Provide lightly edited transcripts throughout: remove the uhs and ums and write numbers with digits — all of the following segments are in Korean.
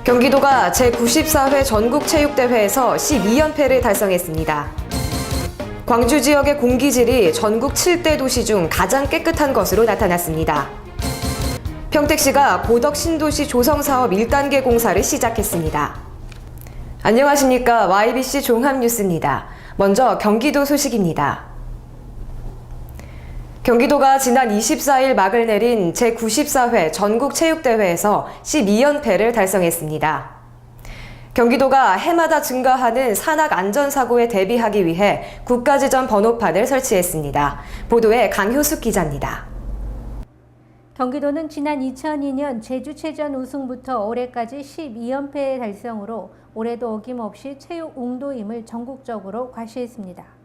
경기도가 제94회 전국체육대회에서 12연패를 달성했습니다. 광주 지역의 공기질이 전국 7대 도시 중 가장 깨끗한 것으로 나타났습니다. 평택시가 고덕 신도시 조성사업 1단계 공사를 시작했습니다. 안녕하십니까. YBC 종합뉴스입니다. 먼저 경기도 소식입니다. 경기도가 지난 24일 막을 내린 제94회 전국체육대회에서 12연패를 달성했습니다. 경기도가 해마다 증가하는 산악안전사고에 대비하기 위해 국가지정 번호판을 설치했습니다. 보도에 강효숙 기자입니다. 경기도는 지난 2002년 제주체전 우승부터 올해까지 12연패 달성으로 올해도 어김없이 체육 웅도임을 전국적으로 과시했습니다.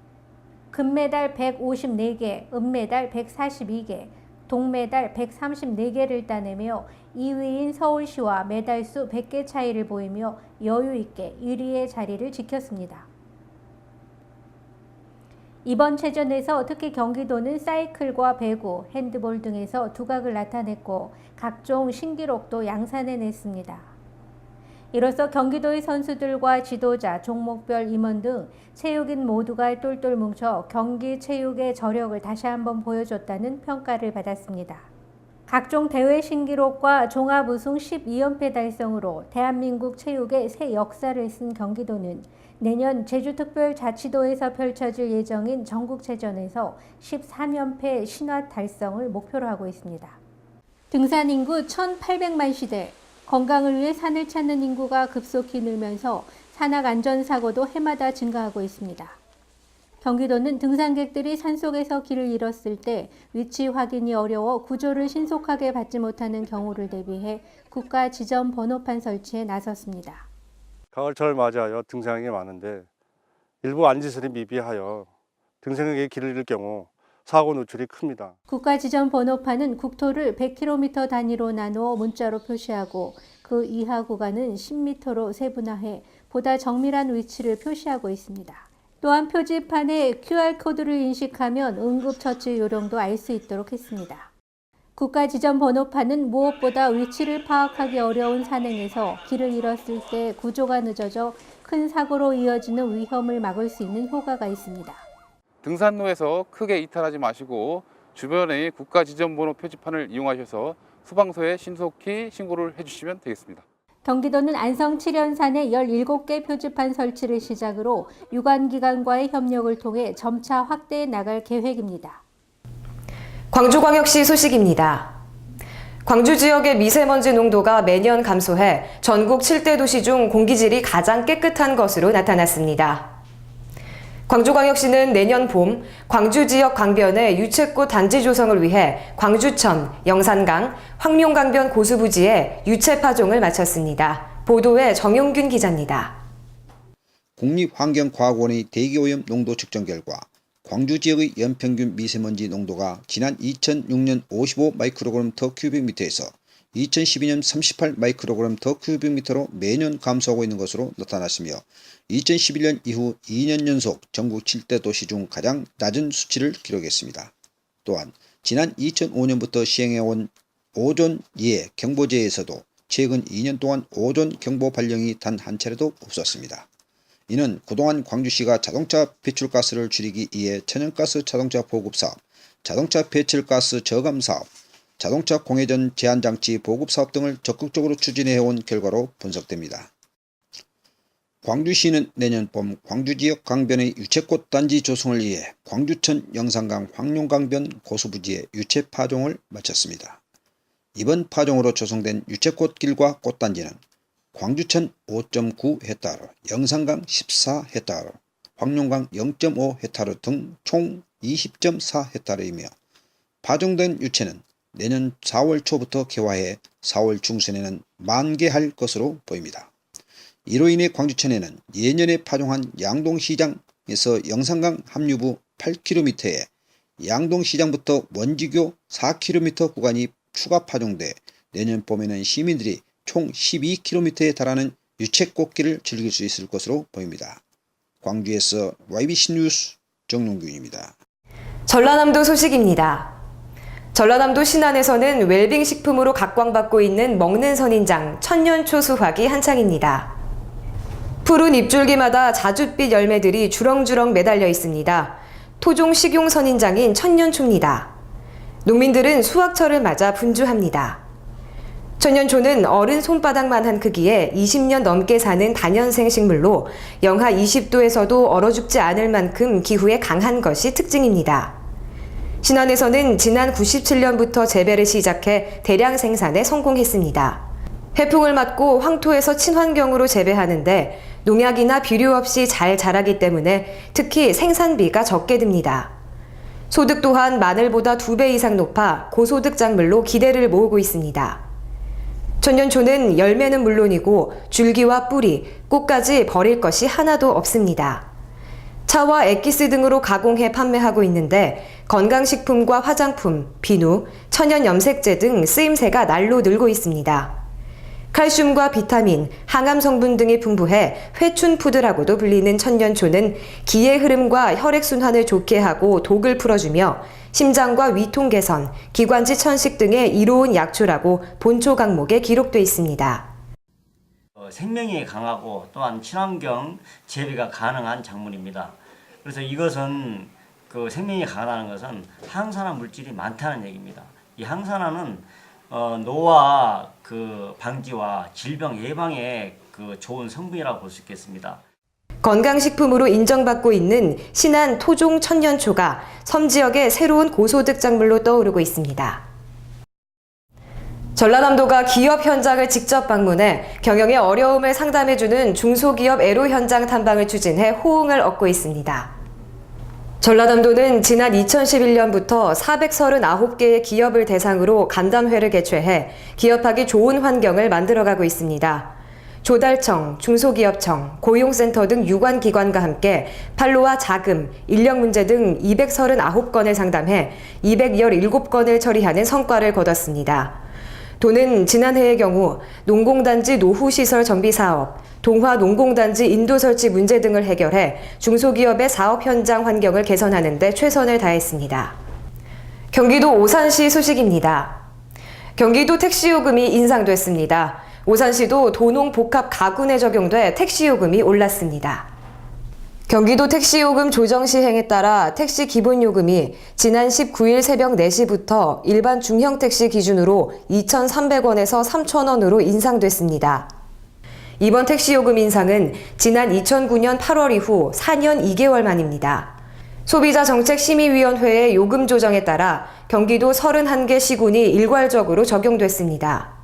금메달 154개, 은메달 142개, 동메달 134개를 따내며 2위인 서울시와 메달수 100개 차이를 보이며 여유있게 1위의 자리를 지켰습니다. 이번 체전에서 특히 경기도는 사이클과 배구, 핸드볼 등에서 두각을 나타냈고 각종 신기록도 양산해냈습니다. 이로써 경기도의 선수들과 지도자, 종목별 임원 등 체육인 모두가 똘똘 뭉쳐 경기 체육의 저력을 다시 한번 보여줬다는 평가를 받았습니다. 각종 대회 신기록과 종합 우승 12연패 달성으로 대한민국 체육의 새 역사를 쓴 경기도는 내년 제주특별자치도에서 펼쳐질 예정인 전국체전에서 13연패 신화 달성을 목표로 하고 있습니다. 등산 인구 1,800만 시대, 건강을 위해 산을 찾는 인구가 급속히 늘면서 산악안전사고도 해마다 증가하고 있습니다. 경기도는 등산객들이 산속에서 길을 잃었을 때 위치 확인이 어려워 구조를 신속하게 받지 못하는 경우를 대비해 국가 지정 번호판 설치에 나섰습니다. 가을철 맞이하여 등산객이 많은데 일부 안지설이 미비하여 등산객이 길을 잃을 경우 사고 노출이 큽니다. 국가 지정 번호판은 국토를 100km 단위로 나누어 문자로 표시하고 그 이하 구간은 10m로 세분화해 보다 정밀한 위치를 표시하고 있습니다. 또한 표지판에 QR코드를 인식하면 응급처치 요령도 알 수 있도록 했습니다. 국가 지정 번호판은 무엇보다 위치를 파악하기 어려운 산행에서 길을 잃었을 때 구조가 늦어져 큰 사고로 이어지는 위험을 막을 수 있는 효과가 있습니다. 등산로에서 크게 이탈하지 마시고 주변의 국가 지정번호 표지판을 이용하셔서 소방서에 신속히 신고를 해주시면 되겠습니다. 경기도는 안성 7연산에 17개 표지판 설치를 시작으로 유관기관과의 협력을 통해 점차 확대해 나갈 계획입니다. 광주광역시 소식입니다. 광주 지역의 미세먼지 농도가 매년 감소해 전국 7대 도시 중 공기질이 가장 깨끗한 것으로 나타났습니다. 광주광역시는 내년 봄 광주 지역 강변의 유채꽃 단지 조성을 위해 광주천, 영산강, 황룡강변 고수부지에 유채 파종을 마쳤습니다. 보도에 정용균 기자입니다. 국립환경과학원의 대기오염 농도 측정 결과 광주 지역의 연평균 미세먼지 농도가 지난 2006년 55 마이크로그램 더 큐빅미터에서 2012년 38 마이크로그램 더 큐빅미터로 매년 감소하고 있는 것으로 나타났으며 2011년 이후 2년 연속 전국 7대 도시 중 가장 낮은 수치를 기록했습니다. 또한 지난 2005년부터 시행해온 오존 예 경보제에서도 최근 2년 동안 오존 경보 발령이 단 한 차례도 없었습니다. 이는 그동안 광주시가 자동차 배출가스를 줄이기 위해 천연가스 자동차 보급사업, 자동차 배출가스 저감사업, 자동차 공회전 제한장치 보급사업 등을 적극적으로 추진해온 결과로 분석됩니다. 광주시는 내년 봄 광주 지역 강변의 유채꽃 단지 조성을 위해 광주천 영산강 황룡강변 고수부지에 유채 파종을 마쳤습니다. 이번 파종으로 조성된 유채꽃길과 꽃단지는 광주천 5.9헥타르, 영산강 14헥타르, 황룡강 0.5헥타르 등 총 20.4헥타르이며 파종된 유채는 내년 4월 초부터 개화해 4월 중순에는 만개할 것으로 보입니다. 이로 인해 광주천에는 예년에 파종한 양동시장에서 영산강 합류부 8km에 양동시장부터 원지교 4km 구간이 추가 파종돼 내년 봄에는 시민들이 총 12km에 달하는 유채꽃길을 즐길 수 있을 것으로 보입니다. 광주에서 YBC 뉴스 정용균입니다. 전라남도 소식입니다. 전라남도 신안에서는 웰빙 식품으로 각광받고 있는 먹는 선인장 천년초 수확이 한창입니다. 푸른 잎줄기마다 자줏빛 열매들이 주렁주렁 매달려 있습니다. 토종 식용 선인장인 천년초입니다. 농민들은 수확철을 맞아 분주합니다. 천년초는 어른 손바닥만한 크기에 20년 넘게 사는 다년생 식물로 영하 20도에서도 얼어 죽지 않을 만큼 기후에 강한 것이 특징입니다. 신안에서는 지난 97년부터 재배를 시작해 대량 생산에 성공했습니다. 해풍을 맞고 황토에서 친환경으로 재배하는데 농약이나 비료 없이 잘 자라기 때문에 특히 생산비가 적게 듭니다. 소득 또한 마늘보다 2배 이상 높아 고소득 작물로 기대를 모으고 있습니다. 천년초는 열매는 물론이고 줄기와 뿌리, 꽃까지 버릴 것이 하나도 없습니다. 차와 액기스 등으로 가공해 판매하고 있는데 건강식품과 화장품, 비누, 천연 염색제 등 쓰임새가 날로 늘고 있습니다. 칼슘과 비타민, 항암 성분 등이 풍부해 회춘푸드라고도 불리는 천년초는 기의 흐름과 혈액순환을 좋게 하고 독을 풀어주며 심장과 위통 개선, 기관지 천식 등의 이로운 약초라고 본초 강목에 기록돼 있습니다. 생명이 강하고 또한 친환경 재배가 가능한 작물입니다. 그래서 이것은 생명이 강하다는 것은 항산화 물질이 많다는 얘기입니다. 이 항산화는 노화 방지와 질병 예방에 좋은 성분이라고 볼 수 있겠습니다. 건강식품으로 인정받고 있는 신안 토종 천년초가 섬 지역의 새로운 고소득 작물로 떠오르고 있습니다. 전라남도가 기업 현장을 직접 방문해 경영의 어려움을 상담해주는 중소기업 애로 현장 탐방을 추진해 호응을 얻고 있습니다. 전라남도는 지난 2011년부터 439개의 기업을 대상으로 간담회를 개최해 기업하기 좋은 환경을 만들어가고 있습니다. 조달청, 중소기업청, 고용센터 등 유관기관과 함께 판로와 자금, 인력 문제 등 239건을 상담해 217건을 처리하는 성과를 거뒀습니다. 도는 지난해의 경우 농공단지 노후시설 정비사업, 동화 농공단지 인도 설치 문제 등을 해결해 중소기업의 사업 현장 환경을 개선하는 데 최선을 다했습니다. 경기도 오산시 소식입니다. 경기도 택시요금이 인상됐습니다. 오산시도 도농복합 가구내 적용돼 택시요금이 올랐습니다. 경기도 택시요금 조정 시행에 따라 택시 기본요금이 지난 19일 새벽 4시부터 일반 중형 택시 기준으로 2,300원에서 3,000원으로 인상됐습니다. 이번 택시요금 인상은 지난 2009년 8월 이후 4년 2개월 만입니다. 소비자정책심의위원회의 요금 조정에 따라 경기도 31개 시군이 일괄적으로 적용됐습니다.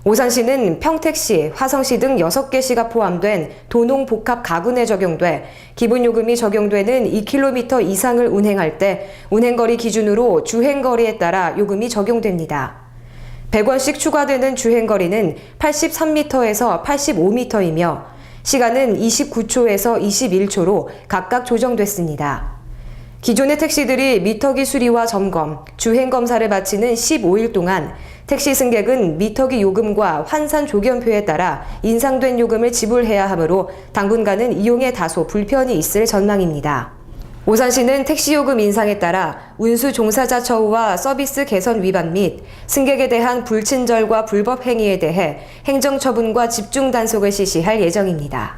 오산시는 평택시, 화성시 등 6개 시가 포함된 도농복합 가구내 적용돼 기본요금이 적용되는 2km 이상을 운행할 때 운행거리 기준으로 주행거리에 따라 요금이 적용됩니다. 100원씩 추가되는 주행거리는 83m에서 85m이며 시간은 29초에서 21초로 각각 조정됐습니다. 기존의 택시들이 미터기 수리와 점검, 주행검사를 마치는 15일 동안 택시 승객은 미터기 요금과 환산 조견표에 따라 인상된 요금을 지불해야 하므로 당분간은 이용에 다소 불편이 있을 전망입니다. 오산시는 택시요금 인상에 따라 운수 종사자 처우와 서비스 개선 위반 및 승객에 대한 불친절과 불법 행위에 대해 행정처분과 집중 단속을 실시할 예정입니다.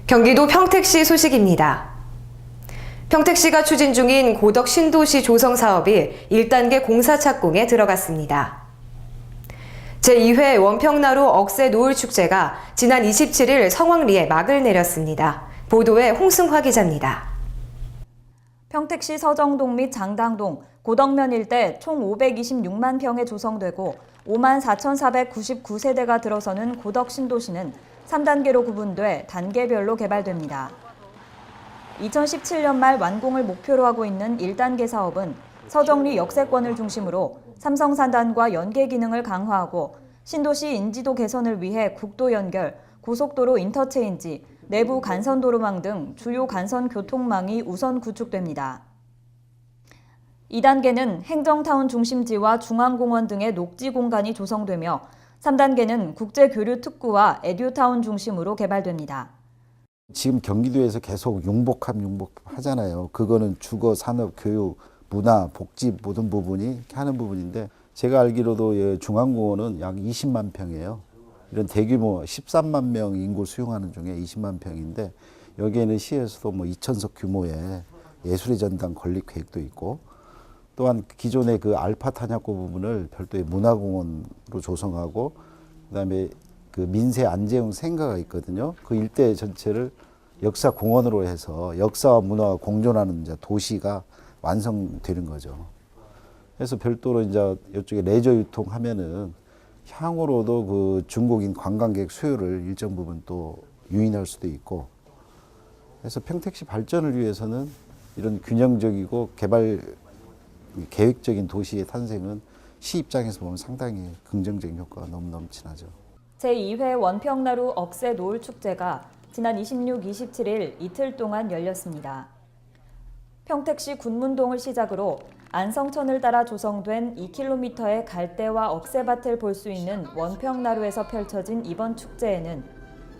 경기도 평택시 소식입니다. 평택시가 추진 중인 고덕 신도시 조성 사업이 1단계 공사 착공에 들어갔습니다. 제2회 원평나루 억새 노을축제가 지난 27일 성황리에 막을 내렸습니다. 보도에 홍승화 기자입니다. 평택시 서정동 및 장당동, 고덕면 일대 총 526만 평에 조성되고 5만 4,499세대가 들어서는 고덕 신도시는 3단계로 구분돼 단계별로 개발됩니다. 2017년 말 완공을 목표로 하고 있는 1단계 사업은 서정리 역세권을 중심으로 삼성산단과 연계 기능을 강화하고 신도시 인지도 개선을 위해 국도 연결, 고속도로 인터체인지, 내부 간선도로망 등 주요 간선 교통망이 우선 구축됩니다. 2단계는 행정타운 중심지와 중앙공원 등의 녹지 공간이 조성되며 3단계는 국제교류 특구와 에듀타운 중심으로 개발됩니다. 지금 경기도에서 계속 융복하잖아요. 그거는 주거, 산업, 교육 문화, 복지 모든 부분이 이렇게 하는 부분인데 제가 알기로도 중앙공원은 약 20만 평이에요. 이런 대규모 13만 명 인구 수용하는 중에 20만 평인데 여기에는 시에서도 뭐 2,000석 규모의 예술의 전당 건립 계획도 있고 또한 기존의 그 알파 탄약고 부분을 별도의 문화공원으로 조성하고 그다음에 그 민세 안재용 생가가 있거든요. 그 일대 전체를 역사 공원으로 해서 역사와 문화가 공존하는 이제 도시가 완성되는 거죠. 그래서 별도로 이제 이쪽에 레저 유통하면은 향후로도 그 중국인 관광객 수요를 일정 부분 또 유인할 수도 있고 그래서 평택시 발전을 위해서는 이런 균형적이고 개발 계획적인 도시의 탄생은 시 입장에서 보면 상당히 긍정적인 효과가 너무 넘치나죠. 제2회 원평나루 억새 노을 축제가 지난 26, 27일 이틀 동안 열렸습니다. 평택시 군문동을 시작으로 안성천을 따라 조성된 2km의 갈대와 억새밭을 볼 수 있는 원평나루에서 펼쳐진 이번 축제에는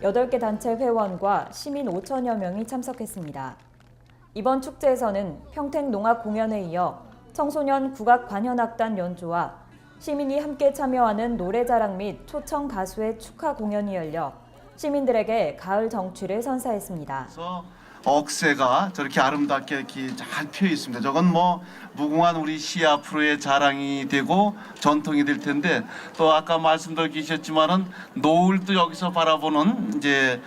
8개 단체 회원과 시민 5천여 명이 참석했습니다. 이번 축제에서는 평택농악 공연에 이어 청소년 국악 관현악단 연주와 시민이 함께 참여하는 노래자랑 및 초청 가수의 축하 공연이 열려 시민들에게 가을 정취를 선사했습니다. 억새가 저렇게 아름답게 이렇게 잘 피어 있습니다. 저건 뭐 무궁한 우리 시 앞으로의 자랑이 되고 전통이 될 텐데 또 아까 말씀도 계셨지만은 노을도 여기서 바라보는 이제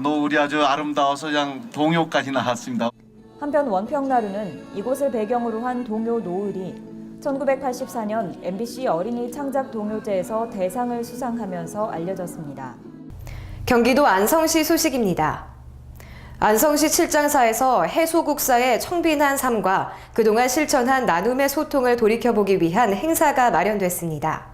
노을이 아주 아름다워서 그냥 동요까지 나왔습니다. 한편 원평나루는 이곳을 배경으로 한 동요 노을이 1984년 MBC 어린이 창작 동요제에서 대상을 수상하면서 알려졌습니다. 경기도 안성시 소식입니다. 안성시 칠장사에서 해소국사의 청빈한 삶과 그동안 실천한 나눔의 소통을 돌이켜보기 위한 행사가 마련됐습니다.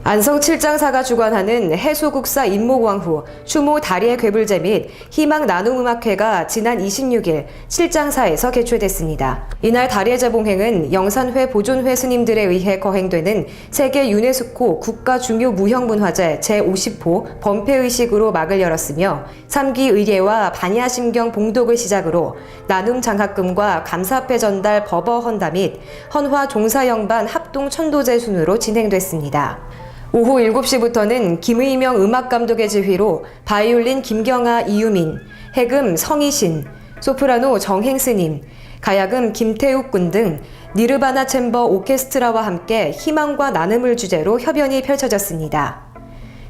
안성 칠장사가 주관하는 해소국사 임모광후, 추모 다리의 괴불제 및 희망 나눔음악회가 지난 26일 칠장사에서 개최됐습니다. 이날 다리의 재봉행은 영산회 보존회 스님들에 의해 거행되는 세계 유네스코 국가중요무형문화재 제50호 범패의식으로 막을 열었으며 3기 의례와 반야심경 봉독을 시작으로 나눔 장학금과 감사패 전달 버버 헌다 및 헌화 종사영반 합동 천도제 순으로 진행됐습니다. 오후 7시부터는 김의명 음악감독의 지휘로 바이올린 김경아 이유민, 해금 성희신, 소프라노 정행스님, 가야금 김태욱 군 등 니르바나 챔버 오케스트라와 함께 희망과 나눔을 주제로 협연이 펼쳐졌습니다.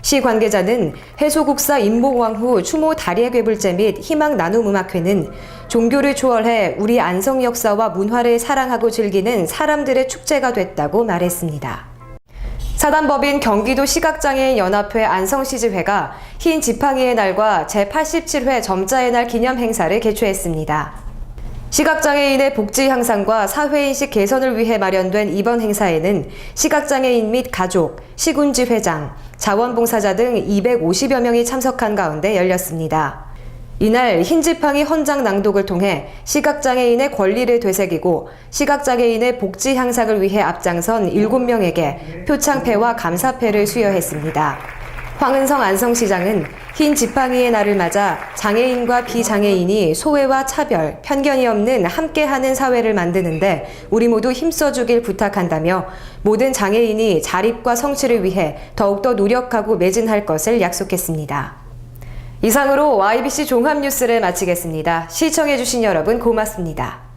시 관계자는 해소국사 임모광후 추모 다리의 괴불제 및 희망 나눔음악회는 종교를 초월해 우리 안성 역사와 문화를 사랑하고 즐기는 사람들의 축제가 됐다고 말했습니다. 사단법인 경기도 시각장애인 연합회 안성시지회가 흰 지팡이의 날과 제87회 점자의 날 기념 행사를 개최했습니다. 시각장애인의 복지 향상과 사회인식 개선을 위해 마련된 이번 행사에는 시각장애인 및 가족, 시군지 회장, 자원봉사자 등 250여 명이 참석한 가운데 열렸습니다. 이날 흰지팡이 헌장 낭독을 통해 시각장애인의 권리를 되새기고 시각장애인의 복지 향상을 위해 앞장선 7명에게 표창패와 감사패를 수여했습니다. 황은성 안성시장은 흰 지팡이의 날을 맞아 장애인과 비장애인이 소외와 차별, 편견이 없는 함께하는 사회를 만드는데 우리 모두 힘써주길 부탁한다며 모든 장애인이 자립과 성취를 위해 더욱더 노력하고 매진할 것을 약속했습니다. 이상으로 YBC 종합뉴스를 마치겠습니다. 시청해주신 여러분 고맙습니다.